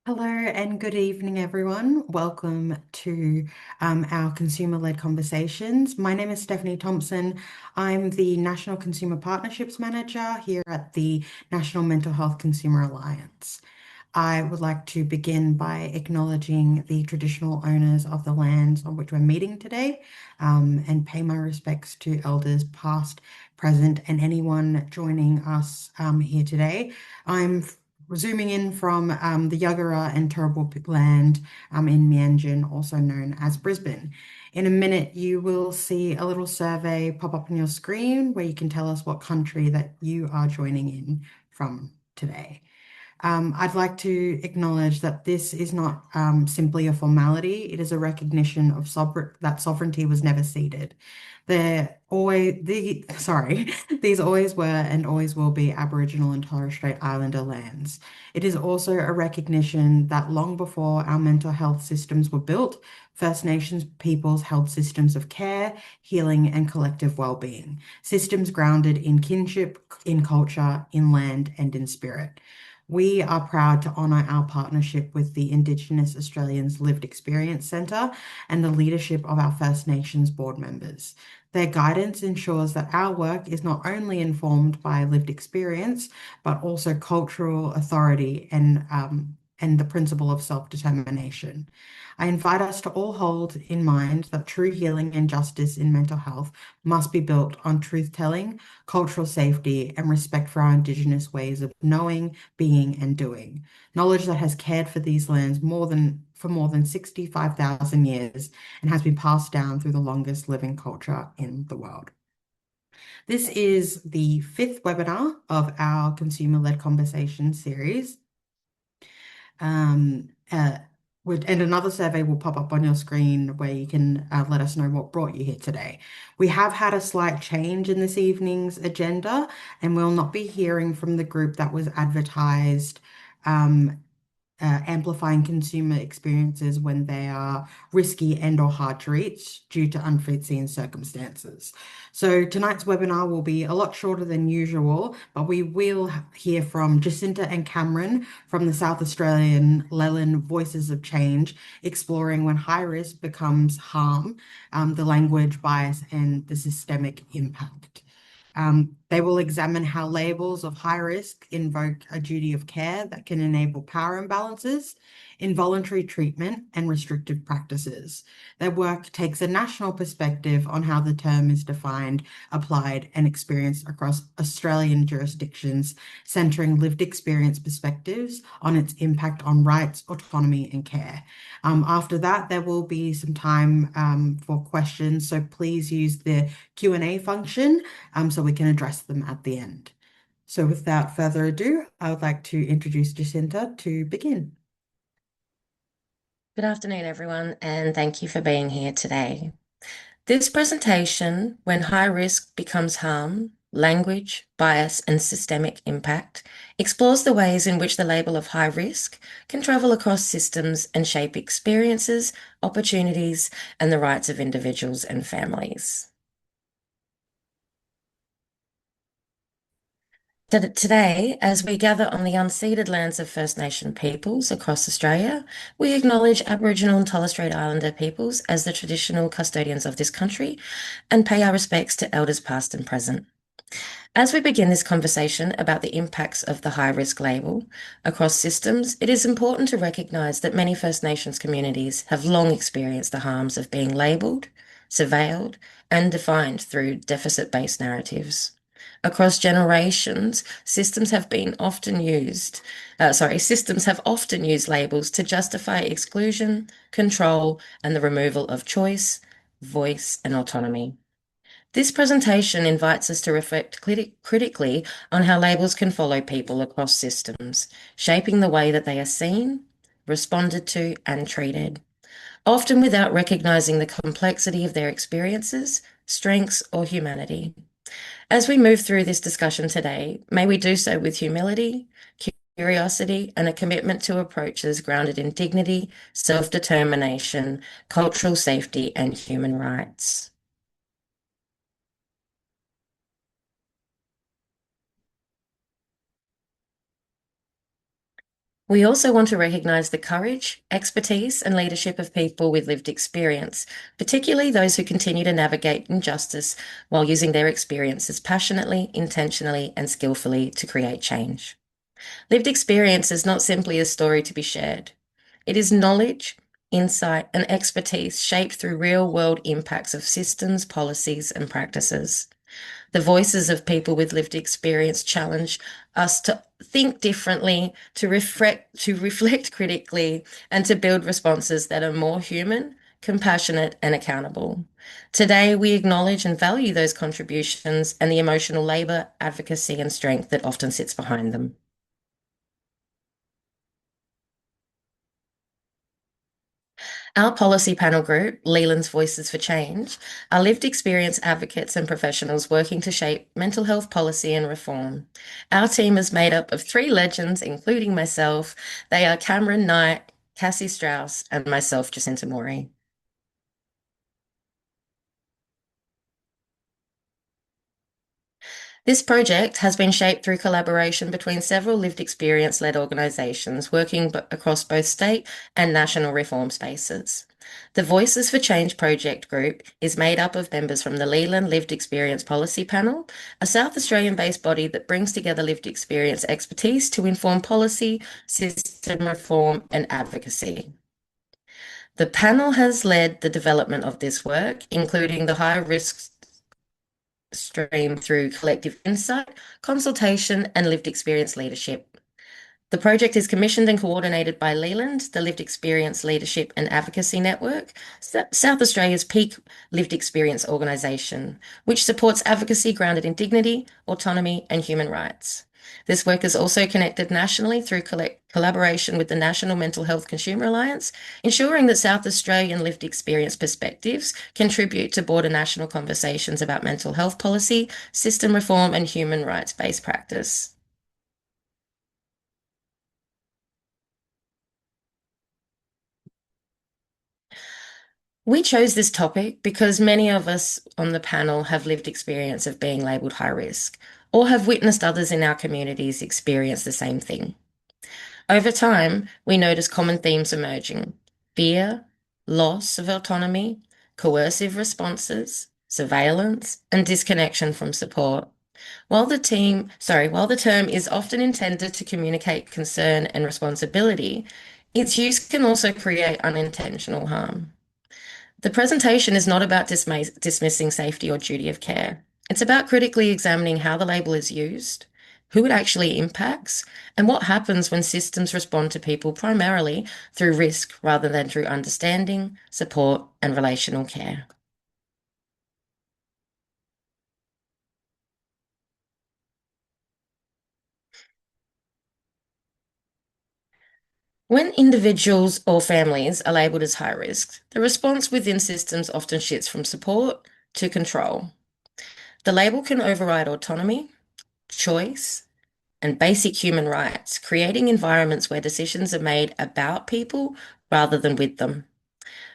Hello and good evening, everyone. Welcome to our consumer-led conversations. My name is Stephanie Thompson. I'm the National Consumer Partnerships Manager here at the National Mental Health Consumer Alliance. I would like to begin by acknowledging the traditional owners of the lands on which we're meeting today, and pay my respects to elders past, present, and anyone joining us here today. I'm zooming in from the Yagara and Turrbal land in Mianjin, also known as Brisbane. In a minute, you will see a little survey pop up on your screen where you can tell us what country that you are joining in from today. I'd like to acknowledge that this is not simply a formality. It is a recognition of that sovereignty was never ceded. These always were and always will be Aboriginal and Torres Strait Islander lands. It is also a recognition that long before our mental health systems were built, First Nations peoples held systems of care, healing, and collective well-being, systems grounded in kinship, in culture, in land, and in spirit. We are proud to honour our partnership with the Indigenous Australians Lived Experience Centre and the leadership of our First Nations board members. Their guidance ensures that our work is not only informed by lived experience, but also cultural authority and the principle of self-determination. I invite us to all hold in mind that true healing and justice in mental health must be built on truth-telling, cultural safety, and respect for our Indigenous ways of knowing, being, and doing. Knowledge that has cared for these lands for more than 65,000 years and has been passed down through the longest living culture in the world. This is the fifth webinar of our consumer-led conversation series. Um, uh, and another survey will pop up on your screen where you can let us know what brought you here today. We have had a slight change in this evening's agenda, and we'll not be hearing from the group that was advertised um, amplifying consumer experiences when they are risky and or hard to reach due to unforeseen circumstances. So tonight's webinar will be a lot shorter than usual, but we will hear from Jacinta and Cameron from the South Australian LELAN Voices of Change, exploring when high risk becomes harm, the language bias and the systemic impact. They will examine how labels of high risk invoke a duty of care that can enable power imbalances, involuntary treatment, and restrictive practices. Their work takes a national perspective on how the term is defined, applied, and experienced across Australian jurisdictions, centering lived experience perspectives on its impact on rights, autonomy, and care. After that, there will be some time for questions, so please use the Q&A function so we can address them at the end. So without further ado, I would like to introduce Jacinta to begin. Good afternoon, everyone, and thank you for being here today. This presentation, When High Risk Becomes Harm, Language, Bias, and Systemic Impact, explores the ways in which the label of high risk can travel across systems and shape experiences, opportunities, and the rights of individuals and families. Today, as we gather on the unceded lands of First Nation peoples across Australia, we acknowledge Aboriginal and Torres Strait Islander peoples as the traditional custodians of this country and pay our respects to elders past and present. As we begin this conversation about the impacts of the high risk label across systems, it is important to recognise that many First Nations communities have long experienced the harms of being labelled, surveilled, and defined through deficit-based narratives. Across generations, systems have often used labels to justify exclusion, control, and the removal of choice, voice, and autonomy. This presentation invites us to reflect critically on how labels can follow people across systems, shaping the way that they are seen, responded to, and treated, often without recognizing the complexity of their experiences, strengths, or humanity. As we move through this discussion today, may we do so with humility, curiosity, and a commitment to approaches grounded in dignity, self-determination, cultural safety, and human rights. We also want to recognise the courage, expertise, and leadership of people with lived experience, particularly those who continue to navigate injustice while using their experiences passionately, intentionally, and skillfully to create change. Lived experience is not simply a story to be shared. It is knowledge, insight, and expertise shaped through real world impacts of systems, policies, and practices. The voices of people with lived experience challenge us to think differently, to reflect critically, and to build responses that are more human, compassionate, and accountable. Today, we acknowledge and value those contributions and the emotional labour, advocacy, and strength that often sits behind them. Our policy panel group, LELAN's Voices for Change, are lived experience advocates and professionals working to shape mental health policy and reform. Our team is made up of three legends, including myself. They are Cameron Knight, Cassie Strauss, and myself, Jacinta Mori. This project has been shaped through collaboration between several lived experience led organisations working across both state and national reform spaces. The Voices for Change project group is made up of members from the Leland Lived Experience Policy Panel, a South Australian based body that brings together lived experience expertise to inform policy, system reform, and advocacy. The panel has led the development of this work, including the high risk stream through collective insight, consultation, and lived experience leadership. The project is commissioned and coordinated by Leland, the Lived Experience Leadership and Advocacy Network, South Australia's peak lived experience organisation, which supports advocacy grounded in dignity, autonomy, and human rights. This work is also connected nationally through collaboration with the National Mental Health Consumer Alliance, ensuring that South Australian lived experience perspectives contribute to broader national conversations about mental health policy, system reform, and human rights-based practice. We chose this topic because many of us on the panel have lived experience of being labelled high risk or have witnessed others in our communities experience the same thing. Over time, we notice common themes emerging: fear, loss of autonomy, coercive responses, surveillance, and disconnection from support. While the term is often intended to communicate concern and responsibility, its use can also create unintentional harm. The presentation is not about dismissing safety or duty of care. It's about critically examining how the label is used, who it actually impacts, and what happens when systems respond to people primarily through risk rather than through understanding, support, and relational care. When individuals or families are labelled as high risk, the response within systems often shifts from support to control. The label can override autonomy, choice, and basic human rights, creating environments where decisions are made about people rather than with them.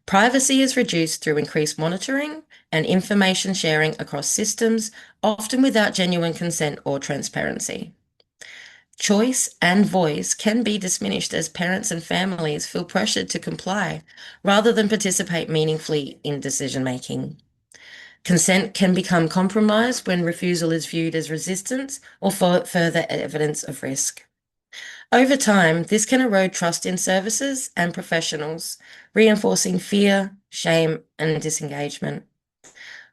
Privacy is reduced through increased monitoring and information sharing across systems, often without genuine consent or transparency. Choice and voice can be diminished as parents and families feel pressured to comply rather than participate meaningfully in decision making. Consent can become compromised when refusal is viewed as resistance or further evidence of risk. Over time, this can erode trust in services and professionals, reinforcing fear, shame, and disengagement.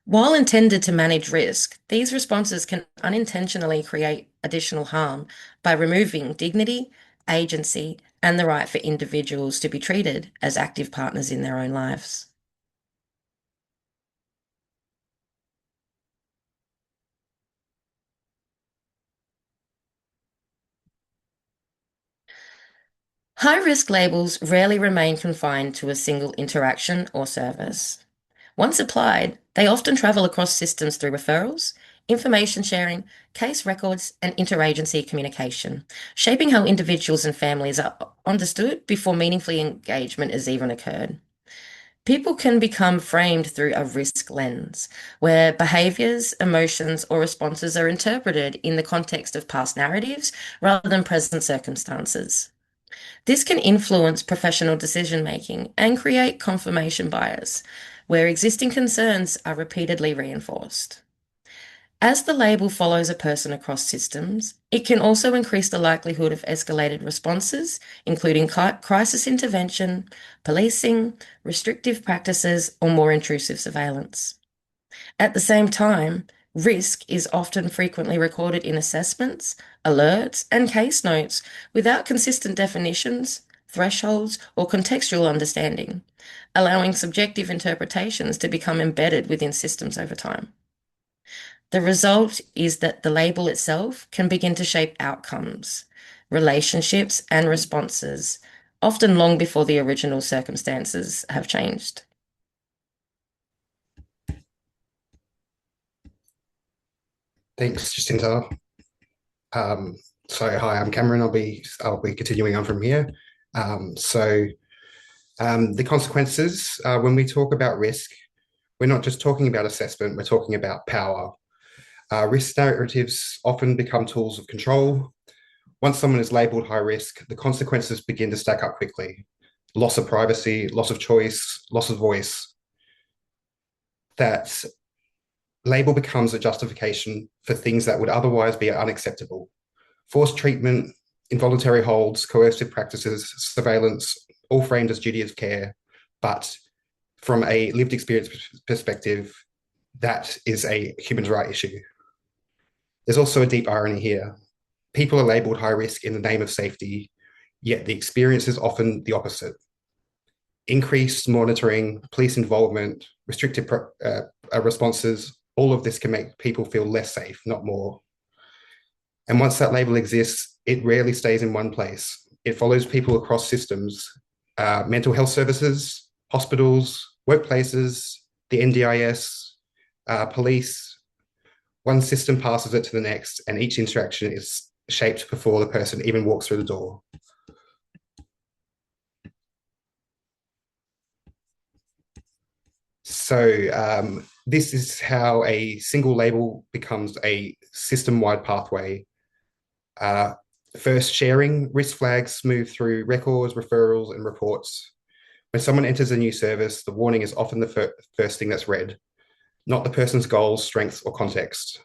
While intended to manage risk, these responses can unintentionally create additional harm by removing dignity, agency, and the right for individuals to be treated as active partners in their own lives. High-risk labels rarely remain confined to a single interaction or service. Once applied, they often travel across systems through referrals, information sharing, case records, and interagency communication, shaping how individuals and families are understood before meaningful engagement has even occurred. People can become framed through a risk lens, where behaviors, emotions, or responses are interpreted in the context of past narratives rather than present circumstances. This can influence professional decision making and create confirmation bias, where existing concerns are repeatedly reinforced. As the label follows a person across systems, it can also increase the likelihood of escalated responses, including crisis intervention, policing, restrictive practices, or more intrusive surveillance. At the same time, risk is often frequently recorded in assessments, alerts, and case notes without consistent definitions, thresholds, or contextual understanding, allowing subjective interpretations to become embedded within systems over time. The result is that the label itself can begin to shape outcomes, relationships, and responses, often long before the original circumstances have changed. Thanks, Jacinta. Um, hi, I'm Cameron. I'll be continuing on from here. The consequences when we talk about risk, we're not just talking about assessment. We're talking about power. Risk narratives often become tools of control. Once someone is labelled high risk, the consequences begin to stack up quickly. Loss of privacy, loss of choice, loss of voice. That label becomes a justification for things that would otherwise be unacceptable. Forced treatment, involuntary holds, coercive practices, surveillance, all framed as duty of care. But from a lived experience perspective, that is a human rights issue. There's also a deep irony here. People are labelled high risk in the name of safety, yet the experience is often the opposite. Increased monitoring, police involvement, restrictive responses, all of this can make people feel less safe, not more. And once that label exists, it rarely stays in one place. It follows people across systems, mental health services, hospitals, workplaces, the NDIS, police. One system passes it to the next, and each interaction is shaped before the person even walks through the door. This is how a single label becomes a system-wide pathway. First, sharing risk flags move through records, referrals, and reports. When someone enters a new service, the warning is often the first thing that's read, not the person's goals, strengths, or context.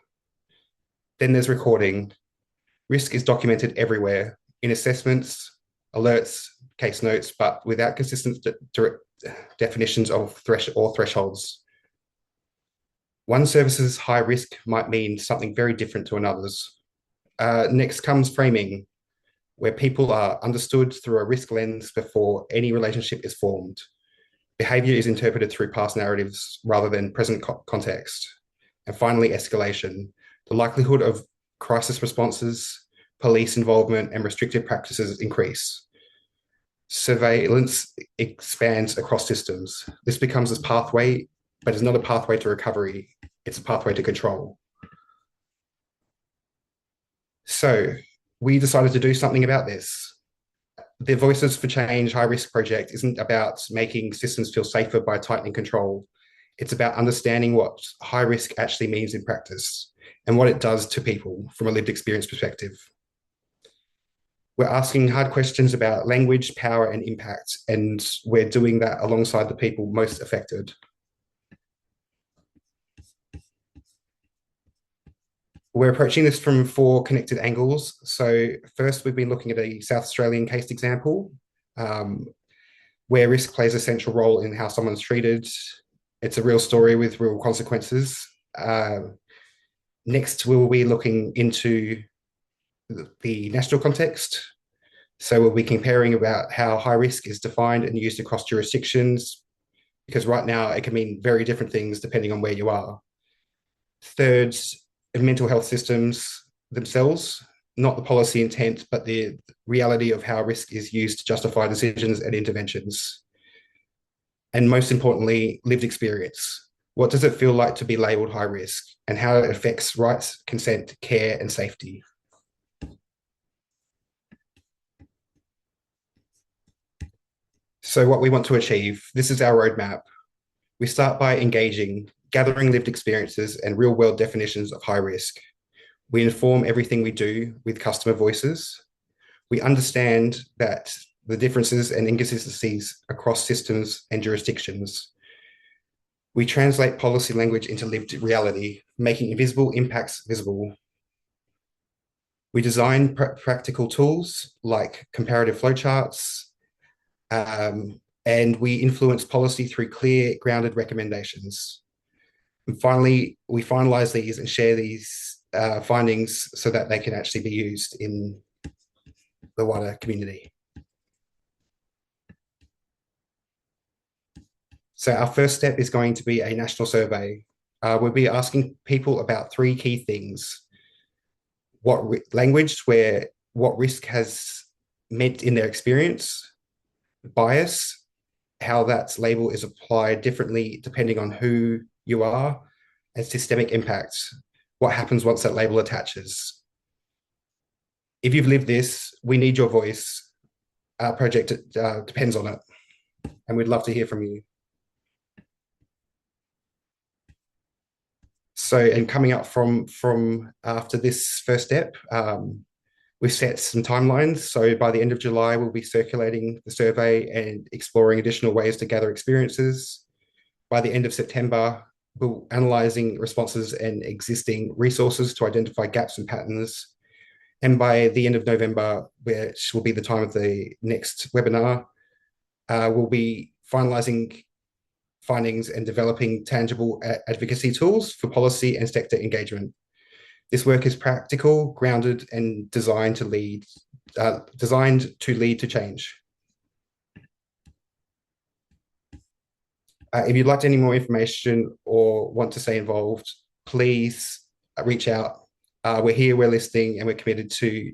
Then there's recording. Risk is documented everywhere in assessments, alerts, case notes, but without consistent definitions of thresholds. One service's high risk might mean something very different to another's. Next comes framing, where people are understood through a risk lens before any relationship is formed. Behavior is interpreted through past narratives rather than present context. And finally, escalation, the likelihood of crisis responses, police involvement, and restrictive practices increase. Surveillance expands across systems. This becomes a pathway, but it's not a pathway to recovery. It's a pathway to control. So we decided to do something about this. The Voices for Change High Risk Project isn't about making systems feel safer by tightening control. It's about understanding what high risk actually means in practice and what it does to people from a lived experience perspective. We're asking hard questions about language, power, and impact, and we're doing that alongside the people most affected. We're approaching this from 4 connected angles. So first, we've been looking at a South Australian case example where risk plays a central role in how someone's treated. It's a real story with real consequences. Next, we'll be looking into the national context. So we'll be comparing about how high risk is defined and used across jurisdictions, because right now it can mean very different things depending on where you are. Third, mental health systems themselves, not the policy intent, but the reality of how risk is used to justify decisions and interventions. And most importantly, lived experience. What does it feel like to be labelled high risk, and how it affects rights, consent, care, and safety? So what we want to achieve, this is our roadmap. We start by engaging, gathering lived experiences and real-world definitions of high risk. We inform everything we do with customer voices. We understand that the differences and inconsistencies across systems and jurisdictions. We translate policy language into lived reality, making invisible impacts visible. We design practical tools like comparative flowcharts, and we influence policy through clear, grounded recommendations. And finally, we finalize these and share these findings so that they can actually be used in the wider community. So our first step is going to be a national survey. We'll be asking people about three key things: what language, what risk has meant in their experience; bias, how that label is applied differently depending on who you are; and systemic impacts, what happens once that label attaches. If you've lived this, we need your voice. Our project depends on it, and we'd love to hear from you. So, and coming up from after this first step, we've set some timelines. So by the end of July, we'll be circulating the survey and exploring additional ways to gather experiences. By the end of September, we'll analysing responses and existing resources to identify gaps and patterns. And by the end of November, which will be the time of the next webinar, we'll be finalising findings and developing tangible advocacy tools for policy and sector engagement. This work is practical, grounded, and designed to lead to change. If you'd like any more information or want to stay involved, please reach out. We're here, we're listening, and we're committed to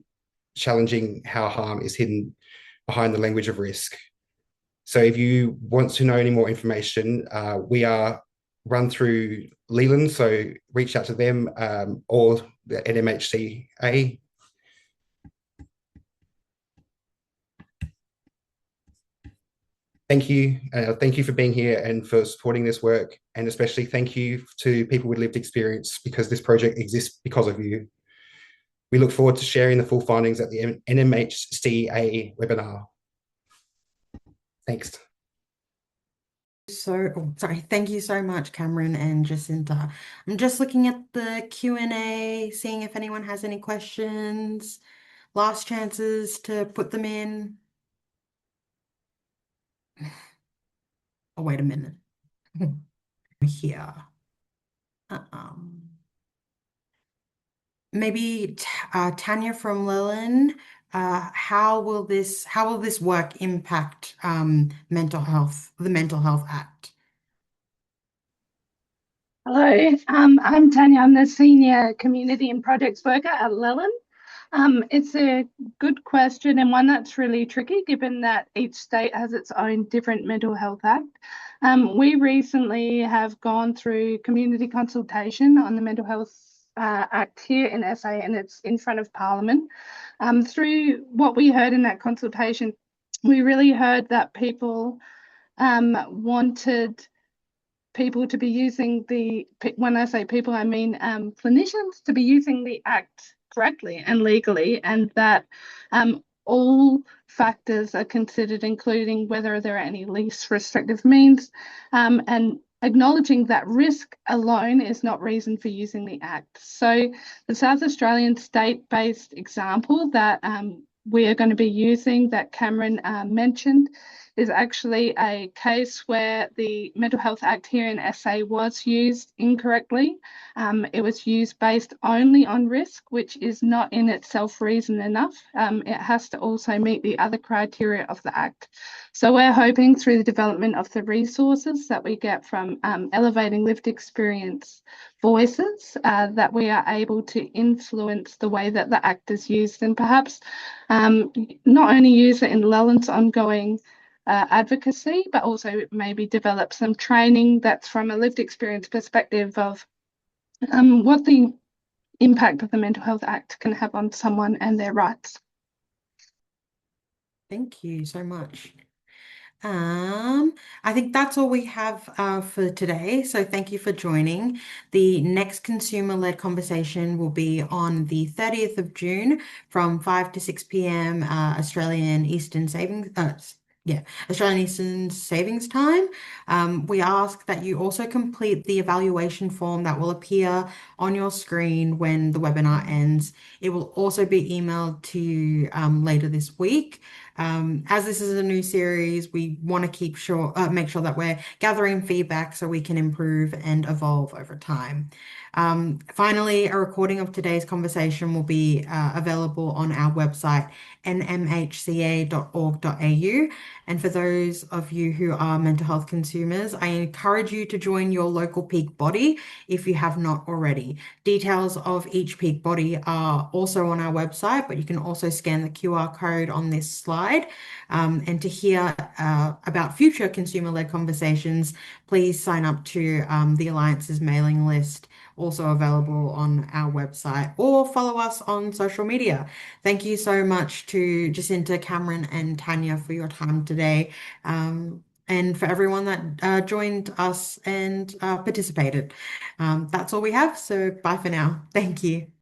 challenging how harm is hidden behind the language of risk. So if you want to know any more information, we are run through LELAN, so reach out to them or the NMHCA. Thank you. Thank you for being here and for supporting this work. And especially thank you to people with lived experience, because this project exists because of you. We look forward to sharing the full findings at the NMHCA webinar. Thanks. Sorry. Thank you so much, Cameron and Jacinta. I'm just looking at the Q&A, seeing if anyone has any questions. Last chances to put them in. Oh, wait a minute. Here. Maybe Tanya from Lillian. How will this work impact mental health, the Mental Health Act? Hello, I'm Tanya. I'm the Senior Community and Projects Worker at LELAN. It's a good question, and one that's really tricky given that each state has its own different Mental Health Act. We recently have gone through community consultation on the Mental Health Act here in SA, and it's in front of Parliament. Through what we heard in that consultation, we really heard that people wanted people to be using when I say people, I mean clinicians, to be using the Act correctly and legally, and that all factors are considered, including whether there are any least restrictive means, and acknowledging that risk alone is not reason for using the Act. So the South Australian state-based example that we are going to be using, that Cameron mentioned, is actually a case where the Mental Health Act here in SA was used incorrectly. It was used based only on risk, which is not in itself reason enough. It has to also meet the other criteria of the Act. So we're hoping through the development of the resources that we get from Elevating Lived Experience Voices, that we are able to influence the way that the Act is used, and perhaps not only use it in LELAN's ongoing advocacy, but also maybe develop some training that's from a lived experience perspective of what the impact of the Mental Health Act can have on someone and their rights. Thank you so much. Um, I think that's all we have for today. So thank you for joining. The next consumer-led conversation will be on the 30th of June from 5 to 6 p.m. Australian Eastern Savings, yeah, Australian Eastern Savings Time. We ask that you also complete the evaluation form that will appear on your screen when the webinar ends. It will also be emailed to you later this week. As this is a new series, we want to make sure that we're gathering feedback so we can improve and evolve over time. Finally, a recording of today's conversation will be available on our website, nmhca.org.au. And for those of you who are mental health consumers, I encourage you to join your local peak body if you have not already. Details of each peak body are also on our website, but you can also scan the QR code on this slide. And to hear about future consumer-led conversations, please sign up to the Alliance's mailing list, also available on our website, or follow us on social media. Thank you so much to Jacinta, Cameron, and Tanya for your time today. And for everyone that joined us and participated. That's all we have. So bye for now. Thank you.